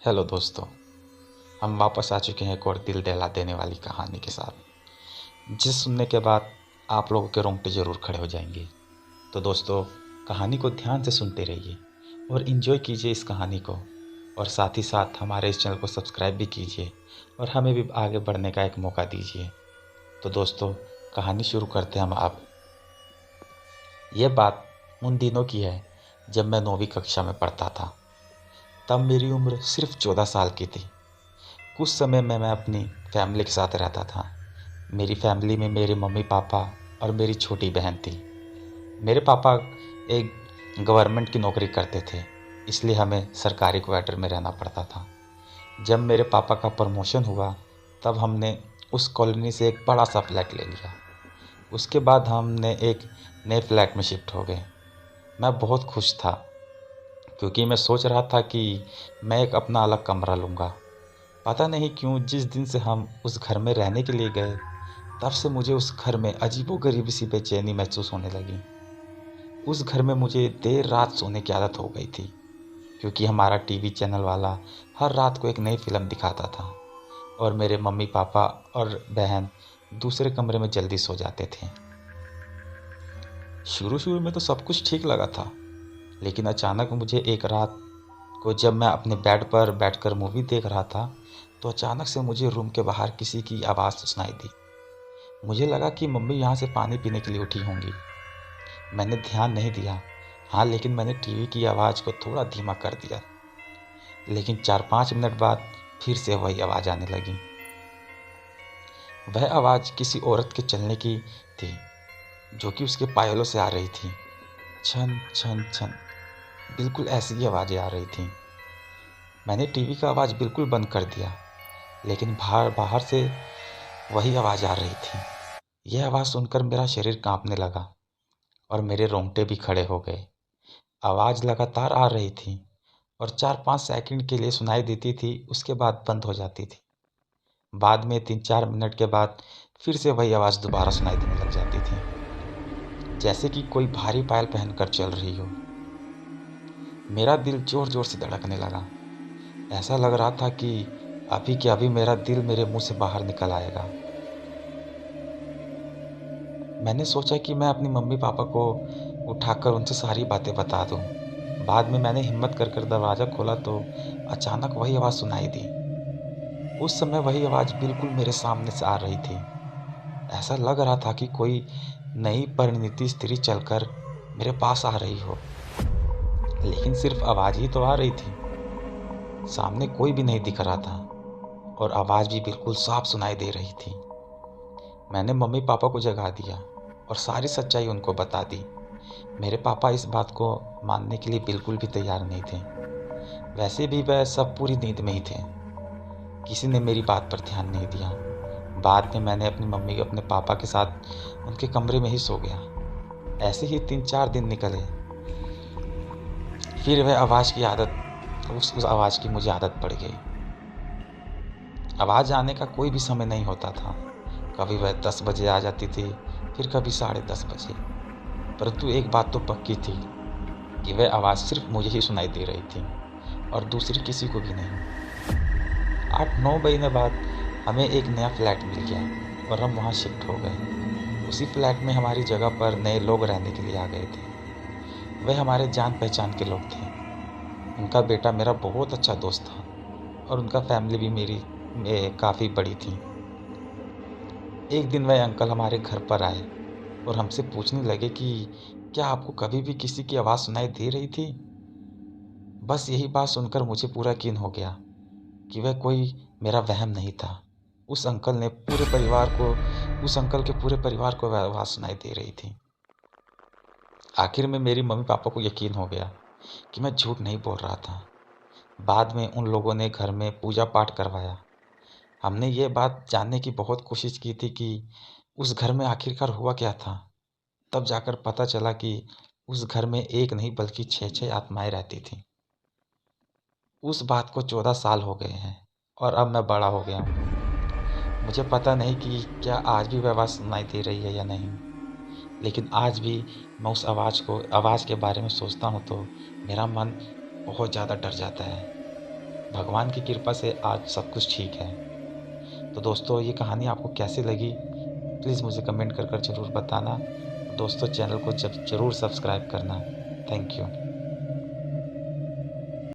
Hello दोस्तों, हम वापस आ चुके हैं एक और दिल दहला देने वाली कहानी के साथ, जिस सुनने के बाद आप लोगों के रोंगटे ज़रूर खड़े हो जाएंगे। तो दोस्तों, कहानी को ध्यान से सुनते रहिए और इन्जॉय कीजिए इस कहानी को, और साथ ही साथ हमारे इस चैनल को सब्सक्राइब भी कीजिए और हमें भी आगे बढ़ने का एक मौका दीजिए। तो दोस्तों, कहानी शुरू करते हैं हम अब। ये बात उन दिनों की है जब मैं 9वीं कक्षा में पढ़ता था। तब मेरी उम्र सिर्फ 14 साल की थी। कुछ समय में मैं अपनी फैमिली के साथ रहता था। मेरी फैमिली में मेरे मम्मी पापा और मेरी छोटी बहन थी। मेरे पापा एक गवर्नमेंट की नौकरी करते थे, इसलिए हमें सरकारी क्वार्टर में रहना पड़ता था। जब मेरे पापा का प्रमोशन हुआ, तब हमने उस कॉलोनी से एक बड़ा सा फ्लैट ले लिया। उसके बाद हमने एक नए फ्लैट में शिफ्ट हो गए। मैं बहुत खुश था, क्योंकि मैं सोच रहा था कि मैं एक अपना अलग कमरा लूँगा। पता नहीं क्यों जिस दिन से हम उस घर में रहने के लिए गए, तब से मुझे उस घर में अजीबोगरीब सी बेचैनी महसूस होने लगी। उस घर में मुझे देर रात सोने की आदत हो गई थी, क्योंकि हमारा टीवी चैनल वाला हर रात को एक नई फिल्म दिखाता था और मेरे मम्मी पापा और बहन दूसरे कमरे में जल्दी सो जाते थे। शुरू शुरू में तो सब कुछ ठीक लगा था, लेकिन अचानक मुझे एक रात को जब मैं अपने बेड पर बैठकर मूवी देख रहा था, तो अचानक से मुझे रूम के बाहर किसी की आवाज़ सुनाई दी। मुझे लगा कि मम्मी यहाँ से पानी पीने के लिए उठी होंगी। मैंने ध्यान नहीं दिया। हाँ, लेकिन मैंने टीवी की आवाज़ को थोड़ा धीमा कर दिया। लेकिन 4-5 मिनट बाद फिर से वही आवाज़ आने लगी। वह आवाज़ किसी औरत के चलने की थी, जो कि उसके पायलों से आ रही थी। छन छन छन, बिल्कुल ऐसी ही आवाज़ें आ रही थीं। मैंने टीवी का आवाज़ बिल्कुल बंद कर दिया, लेकिन बाहर बाहर से वही आवाज़ आ रही थी। यह आवाज़ सुनकर मेरा शरीर कांपने लगा और मेरे रोंगटे भी खड़े हो गए। आवाज़ लगातार आ रही थी और 4-5 सेकंड के लिए सुनाई देती थी, उसके बाद बंद हो जाती थी। बाद में 3-4 मिनट के बाद फिर से वही आवाज़ दोबारा सुनाई देने लग जाती थी, जैसे कि कोई भारी पायल पहनकर चल रही हो। मेरा दिल ज़ोर-ज़ोर से धड़कने लगा। ऐसा लग रहा था कि अभी के अभी मेरा दिल मेरे मुँह से बाहर निकल आएगा। मैंने सोचा कि मैं अपनी मम्मी पापा को उठाकर उनसे सारी बातें बता दूं। बाद में मैंने हिम्मत कर दरवाज़ा खोला तो अचानक वही आवाज़ सुनाई दी। उस समय वही आवाज़ बिल्कुल मेरे सामने से आ रही थी। ऐसा लग रहा था कि कोई नई परिणीति स्त्री चलकर मेरे पास आ रही हो, लेकिन सिर्फ आवाज़ ही तो आ रही थी। सामने कोई भी नहीं दिख रहा था और आवाज़ भी बिल्कुल साफ सुनाई दे रही थी। मैंने मम्मी पापा को जगा दिया और सारी सच्चाई उनको बता दी। मेरे पापा इस बात को मानने के लिए बिल्कुल भी तैयार नहीं थे। वैसे भी वह सब पूरी नींद में ही थे। किसी ने मेरी बात पर ध्यान नहीं दिया। बाद में मैंने अपनी मम्मी अपने पापा के साथ उनके कमरे में ही सो गया। ऐसे ही 3-4 दिन निकले। फिर वह आवाज़ की आदत उस आवाज़ की मुझे आदत पड़ गई। आवाज़ आने का कोई भी समय नहीं होता था। कभी वह 10 बजे आ जाती थी, फिर कभी 10:30 बजे। परंतु एक बात तो पक्की थी कि वह आवाज़ सिर्फ मुझे ही सुनाई दे रही थी और दूसरी किसी को भी नहीं। 8-9 महीने बाद हमें एक नया फ्लैट मिल गया और हम वहाँ शिफ्ट हो गए। उसी फ्लैट में हमारी जगह पर नए लोग रहने के लिए आ गए थे। वह हमारे जान पहचान के लोग थे। उनका बेटा मेरा बहुत अच्छा दोस्त था और उनका फैमिली भी मेरी काफ़ी बड़ी थी। एक दिन वह अंकल हमारे घर पर आए और हमसे पूछने लगे कि क्या आपको कभी भी किसी की आवाज़ सुनाई दे रही थी? बस यही बात सुनकर मुझे पूरा यकीन हो गया कि वह कोई मेरा वहम नहीं था। उस अंकल के पूरे परिवार को वह आवाज़ सुनाई दे रही थी। आखिर में मेरी मम्मी पापा को यकीन हो गया कि मैं झूठ नहीं बोल रहा था। बाद में उन लोगों ने घर में पूजा पाठ करवाया। हमने ये बात जानने की बहुत कोशिश की थी कि उस घर में आखिरकार हुआ क्या था। तब जाकर पता चला कि उस घर में एक नहीं बल्कि 6-6 आत्माएं रहती थीं। उस बात को 14 साल हो गए हैं और अब मैं बड़ा हो गया हूँ। मुझे पता नहीं कि क्या आज भी वह आवाज़ सुनाई दे रही है या नहीं, लेकिन आज भी मैं उस आवाज़ के बारे में सोचता हूँ तो मेरा मन बहुत ज़्यादा डर जाता है। भगवान की कृपा से आज सब कुछ ठीक है। तो दोस्तों ये कहानी आपको कैसी लगी प्लीज़ मुझे कमेंट कर ज़रूर बताना। दोस्तों चैनल को जब ज़रूर सब्सक्राइब करना। Thank you.